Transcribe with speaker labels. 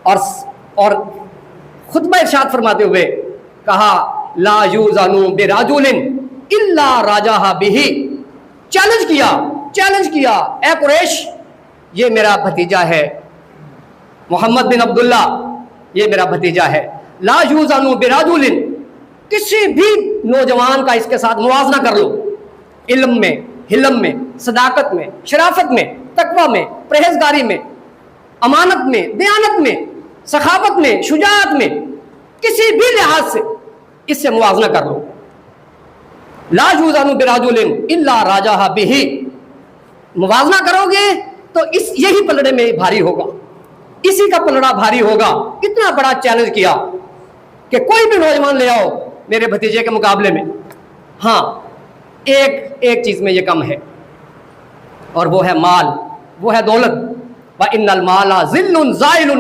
Speaker 1: और खुतबा इरशाद फरमाते हुए कहा, ला यूज़ानु बिराजुलिन इल्ला राजाहा बिही। चैलेंज किया, ए कुरैश, ये मेरा भतीजा है मोहम्मद बिन अब्दुल्ला, ये मेरा भतीजा है। ला यूज़ानु बिराजुलिन, किसी भी नौजवान का इसके साथ मुवाजना कर लो, इल्म में, हिलम में, सदाकत में, शराफत में, तकवा में, परहेजगारी में, अमानत में, दयानत में, सखावत में, शुजाअत में, किसी भी लिहाज से इससे मुवाजना कर लो। ला यूज़ानु बिराजुलिन इल्ला राजाहा बिही। मुवाजना करोगे तो यही पलड़े में भारी होगा, इसी का पलड़ा भारी होगा। इतना बड़ा चैलेंज किया कि कोई भी नौजवान ले आओ मेरे भतीजे के मुकाबले में। हाँ, एक चीज में ये कम है, और वो है माल, वो है दौलत। व इन्नल माला ज़िल्लुन ज़ाइलुन